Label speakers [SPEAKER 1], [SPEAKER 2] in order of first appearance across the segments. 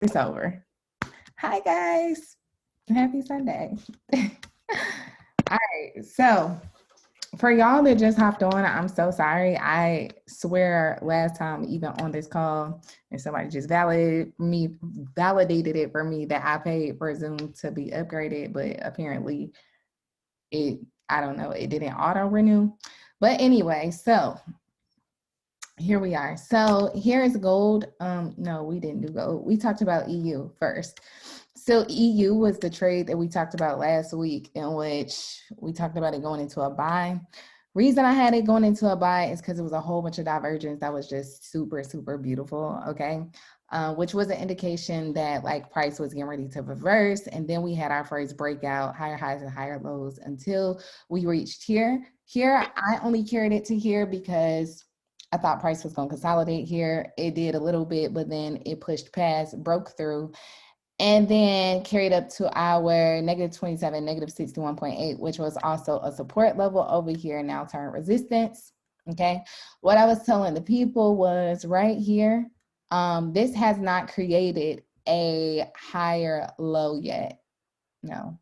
[SPEAKER 1] It's over. Hi, guys. Happy Sunday. All right. So, for y'all that just hopped on, I'm so sorry. I swear, last time, even on this call, and somebody just validated it for me that I paid for Zoom to be upgraded, but apparently it, I don't know, it didn't auto renew. But anyway, so here we are. So here is gold. No, we didn't do gold. We talked about EU first. So EU was the trade that we talked about last week, in which we talked about it going into a buy. Reason I had it going into a buy is because it was a whole bunch of divergence that was just super, super beautiful. Okay. Which was an indication that like price was getting ready to reverse. And then we had our first breakout, higher highs and higher lows until we reached here. Here, I only carried it to here because I thought price was going to consolidate here. It did a little bit, but then it pushed past, broke through, and then carried up to our negative 27, negative 61.8, which was also a support level over here, now turned resistance. Okay. What I was telling the people was right here, this has not created a higher low yet. No.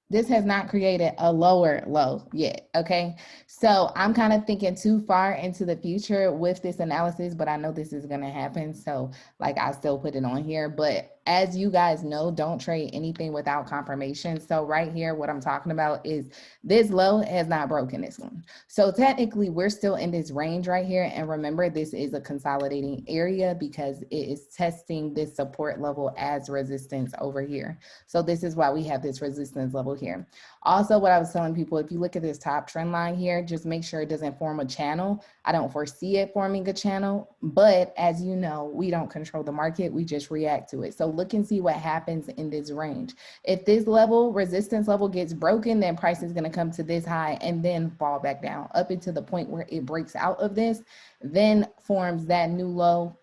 [SPEAKER 1] This has not created a lower low yet, okay? So I'm kind of thinking too far into the future with this analysis, but I know this is gonna happen, so like I still put it on here. But as you guys know, don't trade anything without confirmation. So right here, what I'm talking about is this low has not broken this one. So technically we're still in this range right here. And remember, this is a consolidating area because it is testing this support level as resistance over here. So this is why we have this resistance level here. Also, what I was telling people, if you look at this top trend line here, just make sure it doesn't form a channel. I don't foresee it forming a channel, but as you know, we don't control the market, we just react to it. So look and see what happens in this range. If this level, resistance level gets broken, then price is gonna come to this high and then fall back down up into the point where it breaks out of this, then forms that new low,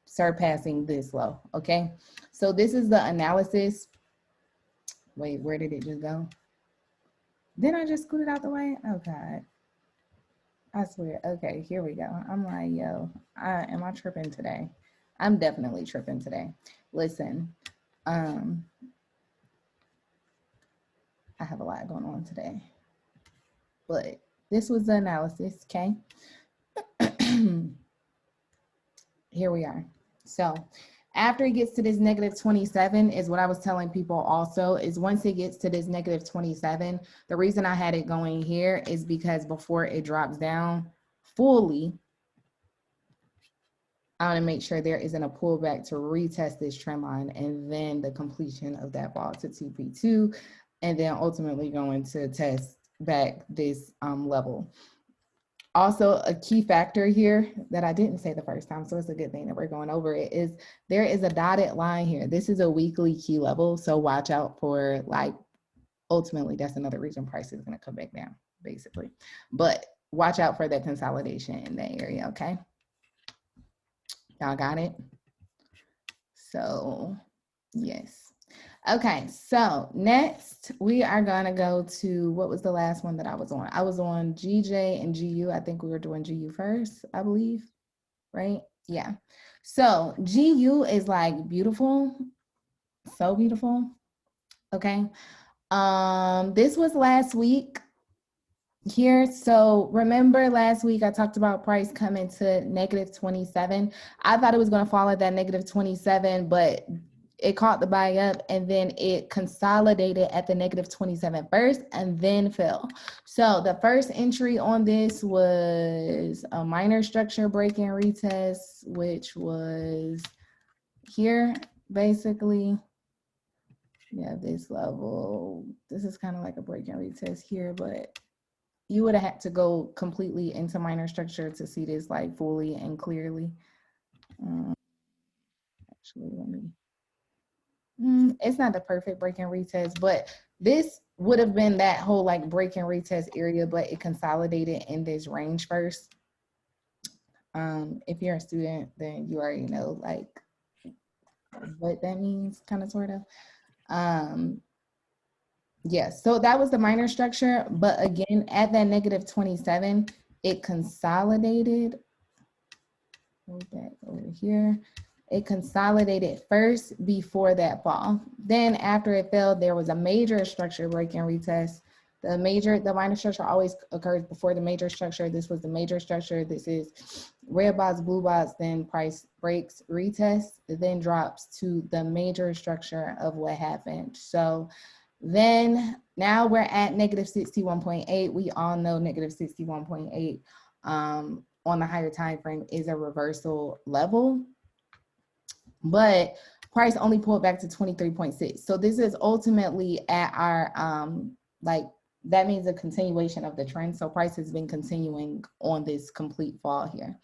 [SPEAKER 1] surpassing this low, okay? So this is the analysis. Wait, where did it just go? Didn't I just scoot it out the way? Oh God, I swear. Okay, here we go. I'm like, yo, am I tripping today? I'm definitely tripping today. Listen, I have a lot going on today, but this was the analysis, okay? Here we are. So after it gets to this negative 27 is what I was telling people also, is once it gets to this negative 27, the reason I had it going here is because before it drops down fully, I want to make sure there isn't a pullback to retest this trend line and then the completion of that fall to 2P2 and then ultimately going to test back this level. Also, a key factor here that I didn't say the first time, so it's a good thing that we're going over it, is there is a dotted line here. This is a weekly key level, so watch out for, like, ultimately that's another reason price is going to come back down, basically. But watch out for that consolidation in that area, okay? Y'all got it? So, yes. Okay, so next we are gonna go to, what was the last one that I was on? I was on GJ and GU. I think we were doing GU first, I believe, right? Yeah. So GU is like beautiful, so beautiful. Okay. This was last week here. So remember last week I talked about price coming to negative 27. I thought it was going to fall at that negative 27, but it caught the buy up and then it consolidated at the negative 27 first and then fell. So the first entry on this was a minor structure break and retest, which was here basically. Yeah, this level, this is kind of like a break and retest here, but you would have had to go completely into minor structure to see this like fully and clearly. Actually, let me, it's not the perfect break and retest, but this would have been that whole like break and retest area, but it consolidated in this range first. If you're a student, then you already know like what that means, kind of sort of. Yes, so that was the minor structure, but again, at that negative 27, it consolidated. Go back over here. It consolidated first before that fall. Then after it fell, there was a major structure break and retest. The minor structure always occurs before the major structure. This was the major structure. This is red box, blue box, then price breaks, retest, then drops to the major structure of what happened. So then now we're at negative 61.8. We all know negative 61.8 on the higher time frame is a reversal level, but price only pulled back to 23.6. So this is ultimately at our like, that means a continuation of the trend. So price has been continuing on this complete fall here.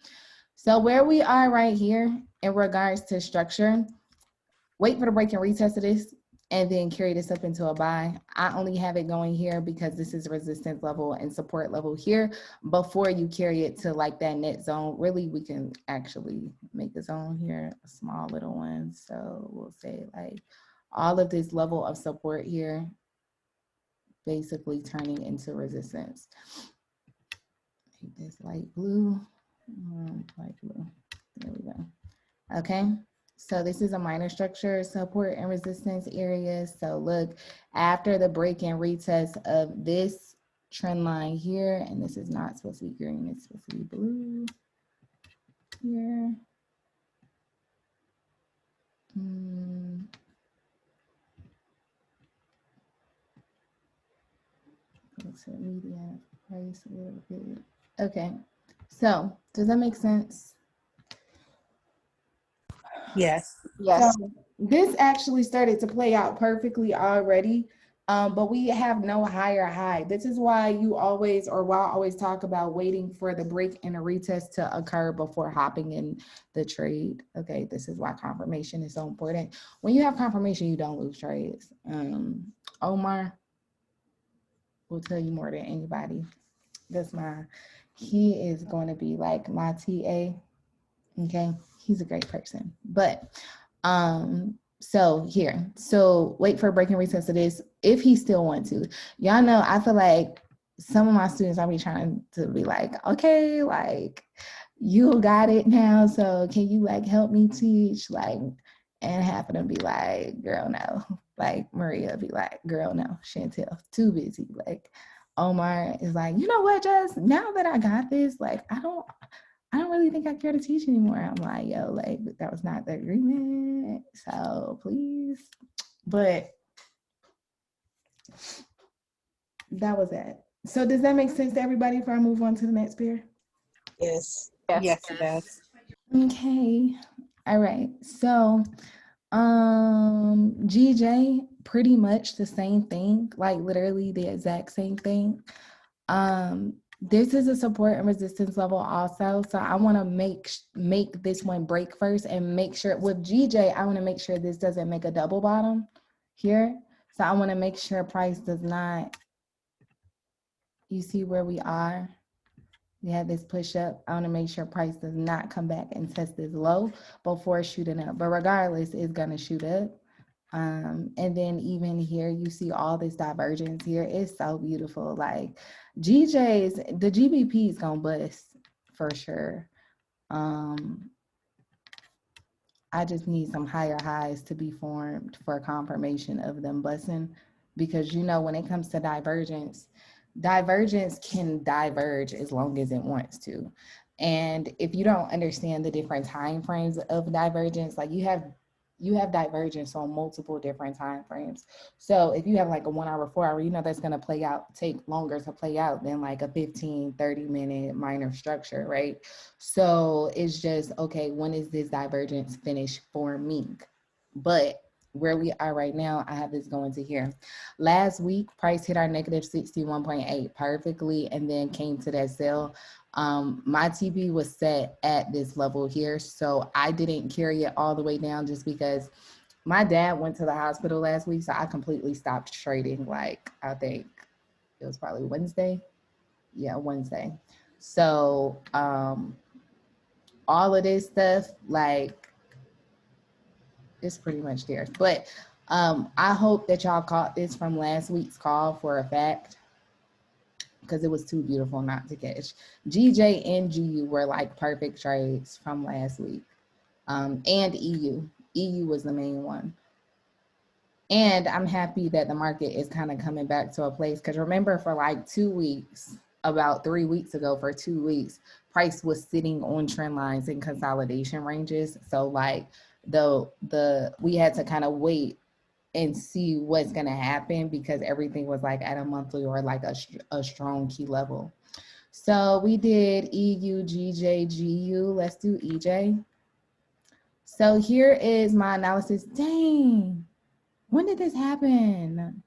[SPEAKER 1] So where we are right here in regards to structure, wait for the break and retest of this, and then carry this up into a buy. I only have it going here because this is resistance level and support level here before you carry it to like that net zone. Really, we can actually make a zone here, a small little one. So we'll say like all of this level of support here, basically turning into resistance. Make this light blue, light blue. There we go. Okay. So this is a minor structure, support and resistance areas. So look, after the break and retest of this trend line here, and this is not supposed to be green, it's supposed to be blue here. Go to median price a little bit. Okay, so does that make sense?
[SPEAKER 2] Yes.
[SPEAKER 1] Yes. So this actually started to play out perfectly already, but we have no higher high. This is why you always, or why I always talk about waiting for the break and a retest to occur before hopping in the trade. Okay, this is why confirmation is so important. When you have confirmation, you don't lose trades. Omar will tell you more than anybody. He is going to be like my TA. Okay, he's a great person. But so here, so wait for a break and retest of this if he still wants to. Y'all know, I feel like some of my students, I'll be trying to be like, okay, like you got it now, so can you like help me teach? Like, and half of them be like, girl, no. Like Maria be like, girl, no. Chantel, too busy. Like Omar is like, you know what, Jess, now that I got this, like I don't really think I care to teach anymore. I'm like, yo, like that was not the agreement. So please. But that was it. So does that make sense to everybody before I move on to the next pair?
[SPEAKER 2] Yes. Yes, it does.
[SPEAKER 1] Okay. All right. So GJ, pretty much the same thing, like literally the exact same thing. This is a support and resistance level also. So I want to make this one break first and make sure with GJ, I want to make sure this doesn't make a double bottom here. So I want to make sure price does not, you see where we are? We had this push up. I want to make sure price does not come back and test this low before shooting up. But regardless, it's going to shoot up. And then even here, you see all this divergence here. It's so beautiful. Like GJ's, the GBP is going to bust for sure. I just need some higher highs to be formed for confirmation of them busting, because you know, when it comes to divergence can diverge as long as it wants to. And if you don't understand the different time frames of divergence, like you have divergence on multiple different time frames. So if you have like a 1 hour, 4 hour, you know that's going to take longer to play out than like a 15-30 minute minor structure, right? So it's just, okay, when is this divergence finished forming? But where we are right now, I have this going to here. Last week, price hit our negative 61.8 perfectly and then came to that sell. My TP was set at this level here, so I didn't carry it all the way down just because my dad went to the hospital last week, so I completely stopped trading. Like, I think it was probably Wednesday. Yeah, Wednesday. So all of this stuff, like, it's pretty much there. But I hope that y'all caught this from last week's call for a fact, because it was too beautiful not to catch. GJ and GU were like perfect trades from last week. and EU. EU was the main one. And I'm happy that the market is kind of coming back to a place, because remember, for like 2 weeks, about 3 weeks ago, for 2 weeks, price was sitting on trend lines and consolidation ranges. So like the we had to kind of wait and see what's going to happen, because everything was like at a monthly or like a strong key level. So we did EU, GJ, GU. Let's do EJ. So here is my analysis. Dang, when did this happen?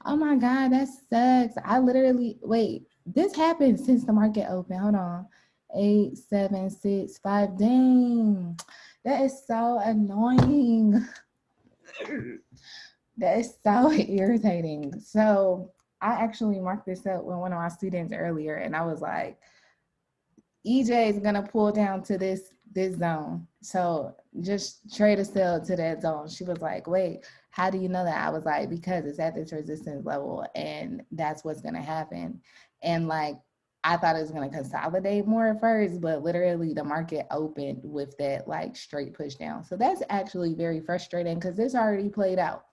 [SPEAKER 1] Oh my God, that sucks. I literally, wait, this happened since the market opened. Hold on. 8, 7, 6, 5. Dang, that is so annoying. That is so irritating. So I actually marked this up with one of my students earlier, and I was like, EJ is gonna pull down to this zone. So just trade a sell to that zone. She was like, wait, how do you know that? I was like, because it's at this resistance level and that's what's gonna happen. And like, I thought it was gonna consolidate more at first, but literally the market opened with that like straight push down. So that's actually very frustrating, because this already played out.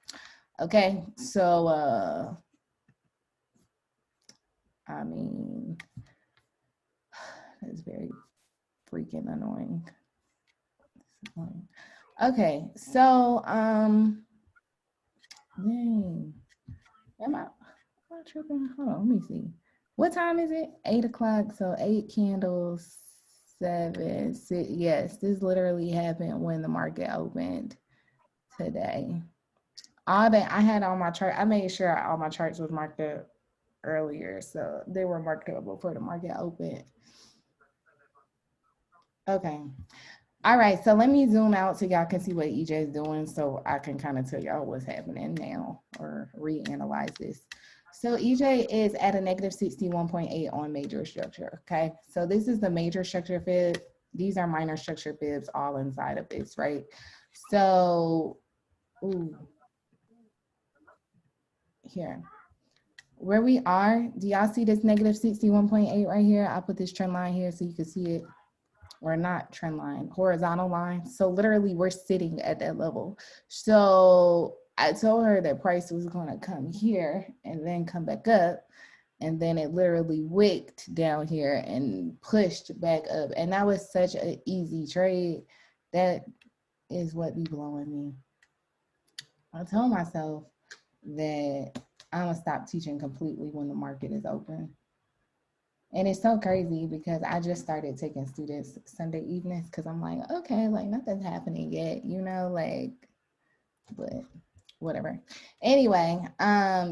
[SPEAKER 1] Okay, so I mean, it's very freaking annoying. Okay, so dang, am I tripping? Hold on, let me see. What time is it? 8 o'clock. So 8 candles, 7, 6. Yes, this literally happened when the market opened today. All that I had on my chart, I made sure all my charts was marked up earlier, so they were marked up before the market opened. Okay. All right, so let me zoom out so y'all can see what EJ is doing, so I can kind of tell y'all what's happening now or reanalyze this. So EJ is at a negative 61.8 on major structure, okay? So this is the major structure fib. These are minor structure fibs all inside of this, right? So, ooh, here. Where we are, do y'all see this negative 61.8 right here? I'll put this trend line here so you can see it. Or not trend line, horizontal line. So literally we're sitting at that level. So I told her that price was gonna come here and then come back up. And then it literally wicked down here and pushed back up. And that was such an easy trade. That is what be blowing me. I told myself that I'm gonna stop teaching completely when the market is open. And it's so crazy because I just started taking students Sunday evenings, because I'm like, okay, like nothing's happening yet, you know, like, but whatever. Anyway,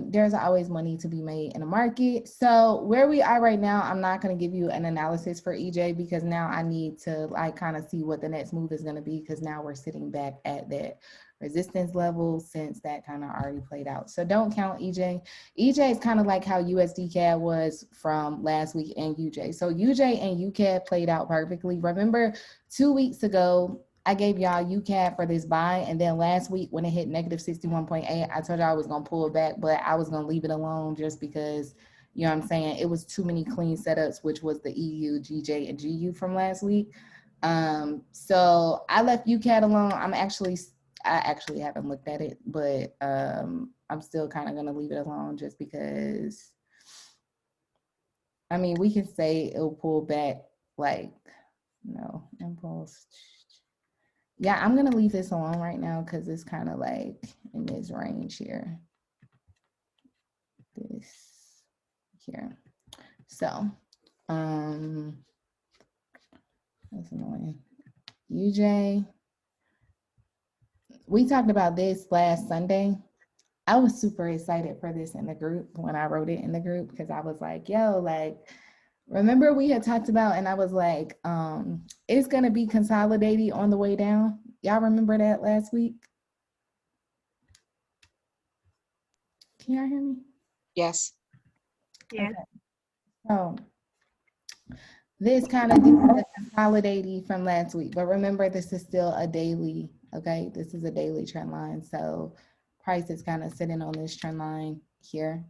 [SPEAKER 1] there's always money to be made in the market. So where we are right now, I'm not going to give you an analysis for EJ, because now I need to like kind of see what the next move is going to be, because now we're sitting back at that resistance level since that kind of already played out. So don't count EJ. EJ is kind of like how USD CAD was from last week and UJ. So UJ and UCAD played out perfectly. Remember 2 weeks ago, I gave y'all UCAD for this buy, and then last week when it hit negative 61.8, I told y'all I was gonna pull it back, but I was gonna leave it alone just because, you know what I'm saying, it was too many clean setups, which was the EU, GJ, and GU from last week. So I left UCAD alone. I actually haven't looked at it, but I'm still kind of gonna leave it alone just because, I mean, we can say it'll pull back, like, no, impulse. Yeah, I'm gonna leave this alone right now because it's kind of like in this range here. This here. So, that's annoying. UJ, we talked about this last Sunday. I was super excited for this in the group when I wrote it in the group, because I was like, yo, like, remember we had talked about, and I was like, it's gonna be consolidating on the way down. Y'all remember that last week? Can y'all hear me?
[SPEAKER 3] Yes.
[SPEAKER 2] Yeah.
[SPEAKER 1] Okay. So this kind of gives the consolidating from last week, but remember this is still a daily, okay? This is a daily trend line. So price is kind of sitting on this trend line here.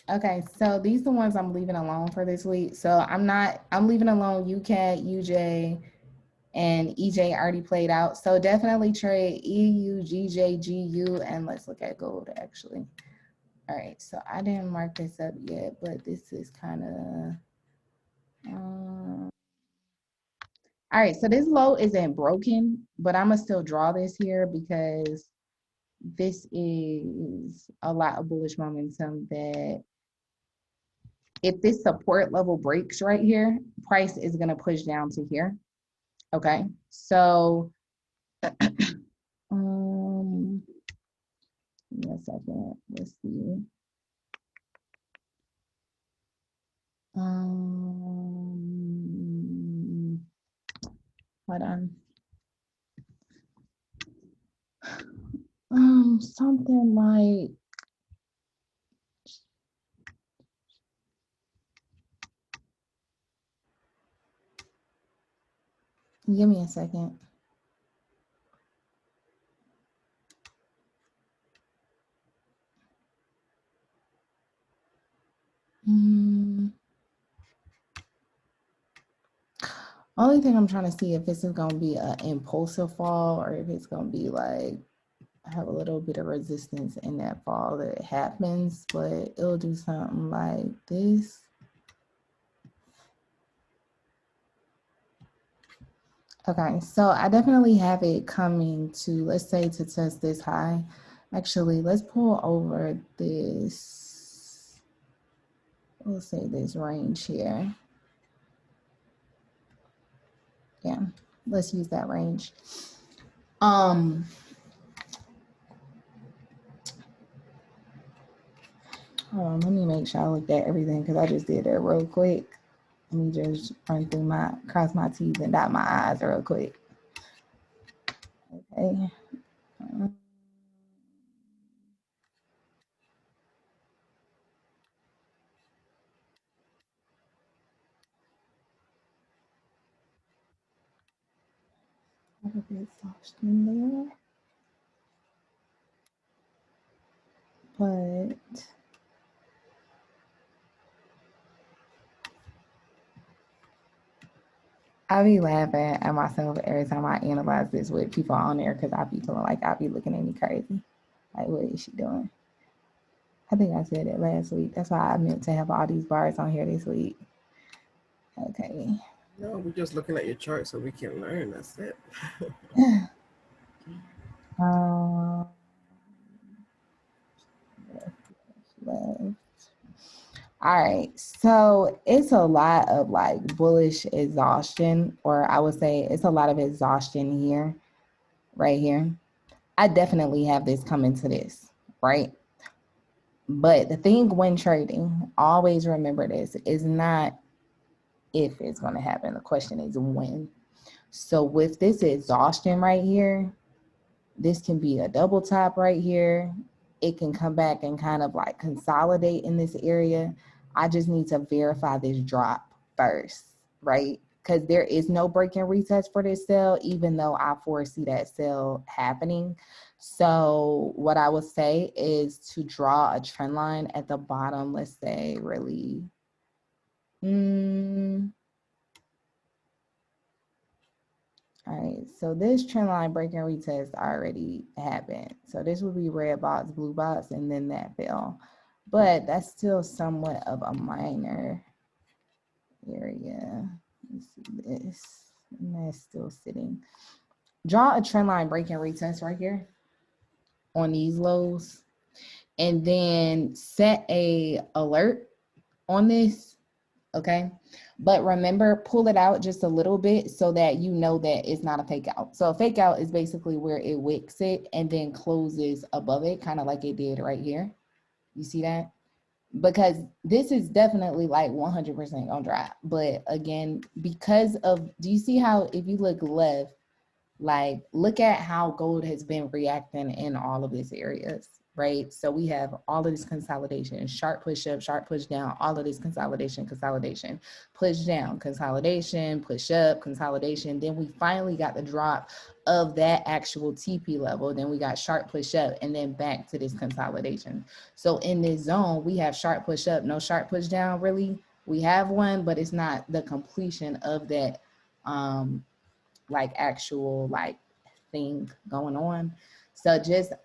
[SPEAKER 1] Okay, so these are the ones I'm leaving alone for this week. So I'm leaving alone UCAT, UJ, and EJ already played out. So definitely trade EU, GJ, GU, and let's look at gold actually. All right, so I didn't mark this up yet, but this is kind of, all right, so this low isn't broken, but I'm gonna still draw this here because this is a lot of bullish momentum that if this support level breaks right here, price is gonna push down to here. Okay, so give me a second. Let's see. Hold on. Something like give me a second. Only thing I'm trying to see if this is gonna be an impulsive fall or if it's gonna be like have a little bit of resistance in that fall that happens, but it'll do something like this. Okay, so I definitely have it coming to, let's say, to test this high. Actually, let's pull over this, we'll say this range here. Yeah, let's use that range. Hold on, let me make sure I looked at everything because I just did that real quick. Let me just run through cross my T's and dot my I's real quick. Okay. A little bit soft in there. But I be laughing at myself every time I analyze this with people on there because I be feeling like I be looking at me crazy. Like, what is she doing? I think I said it last week. That's why I meant to have all these bars on here this week. Okay.
[SPEAKER 3] No, we're just looking at your chart so we can learn. That's it.
[SPEAKER 1] Left. All right, so it's a lot of like bullish exhaustion, or I would say it's a lot of exhaustion here, right here. I definitely have this coming to this, right? But the thing when trading, always remember this, is not if it's going to happen. The question is when. So with this exhaustion right here, this can be a double top right here. It can come back and kind of like consolidate in this area. I just need to verify this drop first, right? Because there is no break and retest for this sell, even though I foresee that sell happening. So what I would say is to draw a trend line at the bottom, let's say really, all right, so this trend line break and retest already happened. So this would be red box, blue box, and then that fell. But that's still somewhat of a minor area. Let's see this. And that's still sitting. Draw a trend line break and retest right here on these lows. And then set a alert on this, okay? But remember, pull it out just a little bit so that you know that it's not a fake out. So a fake out is basically where it wicks it and then closes above it, kind of like it did right here. You see that? Because this is definitely like 100% gonna drop. But again, because of, do you see how if you look left, like look at how gold has been reacting in all of these areas, right? So we have all of this consolidation, sharp push up, sharp push down, all of this consolidation, push down, consolidation, push up, consolidation. Then we finally got the drop of that actual TP level. Then we got sharp push up and then back to this consolidation. So in this zone, we have sharp push up, no sharp push down really. We have one, but it's not the completion of that like actual like thing going on. So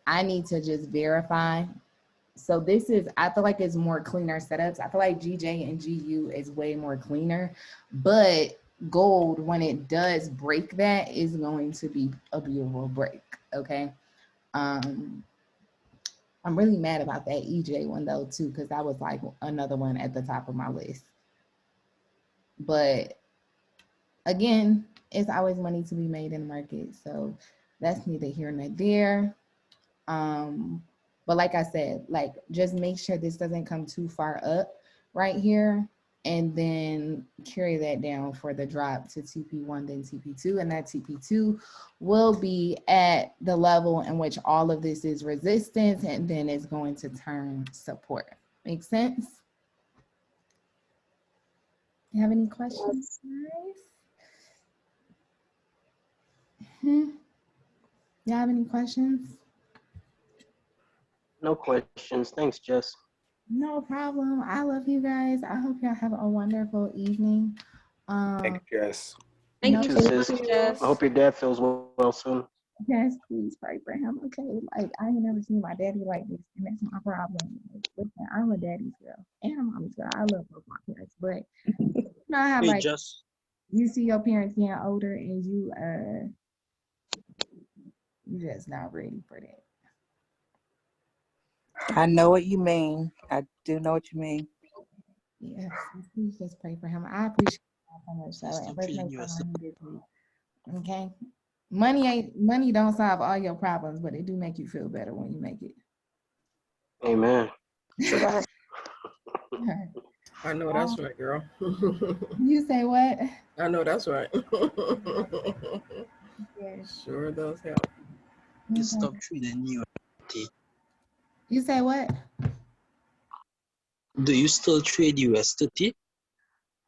[SPEAKER 1] I need to just verify. So this is, I feel like it's more cleaner setups. I feel like GJ and GU is way more cleaner, but gold, when it does break that, is going to be a beautiful break, okay? I'm really mad about that EJ one though too, because that was like another one at the top of my list. But again, it's always money to be made in the market, so that's neither here nor there. But like I said, like just make sure this doesn't come too far up right here, and then carry that down for the drop to TP1, then TP2, and that TP2 will be at the level in which all of this is resistance, and then it's going to turn support. Make sense? You have any questions, guys? You have any questions?
[SPEAKER 4] No questions. Thanks, Jess.
[SPEAKER 1] No problem. I love you guys. I hope y'all have a wonderful evening.
[SPEAKER 5] Thank you, Jess.
[SPEAKER 4] You
[SPEAKER 1] No
[SPEAKER 4] too,
[SPEAKER 1] problem.
[SPEAKER 4] sis. I hope your dad feels well soon.
[SPEAKER 1] Yes, please pray for him. Okay, like I ain't never seen my daddy like this, and that's my problem. Like, listen, I'm a daddy's girl and a mommy's girl. I love both my parents, but you know how
[SPEAKER 6] Hey,
[SPEAKER 1] like
[SPEAKER 6] Jess.
[SPEAKER 1] you see your parents getting older and you just not ready for that.
[SPEAKER 2] I know what you mean. I do know what you mean.
[SPEAKER 1] Yes, please just pray for him. I appreciate y'all so much. So,
[SPEAKER 6] Still
[SPEAKER 1] and let's
[SPEAKER 6] feeling
[SPEAKER 1] make
[SPEAKER 6] you
[SPEAKER 1] some
[SPEAKER 6] are still-
[SPEAKER 1] money this week. Okay. Money don't solve all your problems, but it do make you feel better when you make it.
[SPEAKER 4] Amen.
[SPEAKER 3] I know that's right, girl.
[SPEAKER 1] You say what?
[SPEAKER 3] I know that's right.
[SPEAKER 1] Yes.
[SPEAKER 3] Sure does help.
[SPEAKER 6] You stop trading USDT.
[SPEAKER 1] You say what?
[SPEAKER 6] Do you still trade USDT?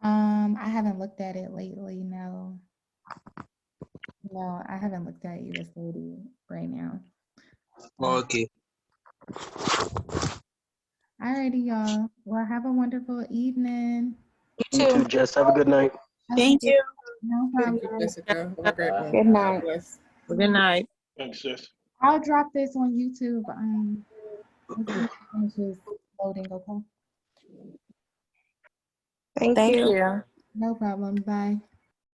[SPEAKER 1] I haven't looked at it lately. No, I haven't looked at USD right now.
[SPEAKER 6] Okay.
[SPEAKER 1] Alrighty, y'all. Well, have a wonderful evening.
[SPEAKER 4] You too, Jess. Have a good night.
[SPEAKER 2] Thank you.
[SPEAKER 1] No
[SPEAKER 3] Thank
[SPEAKER 1] problem.
[SPEAKER 3] you, Jessica. Have a great one.
[SPEAKER 2] Good night.
[SPEAKER 3] God bless.
[SPEAKER 2] Good night.
[SPEAKER 6] Thanks, sis.
[SPEAKER 1] I'll drop this on YouTube. It's just loading. Okay.
[SPEAKER 2] Thank you.
[SPEAKER 1] No problem. Bye.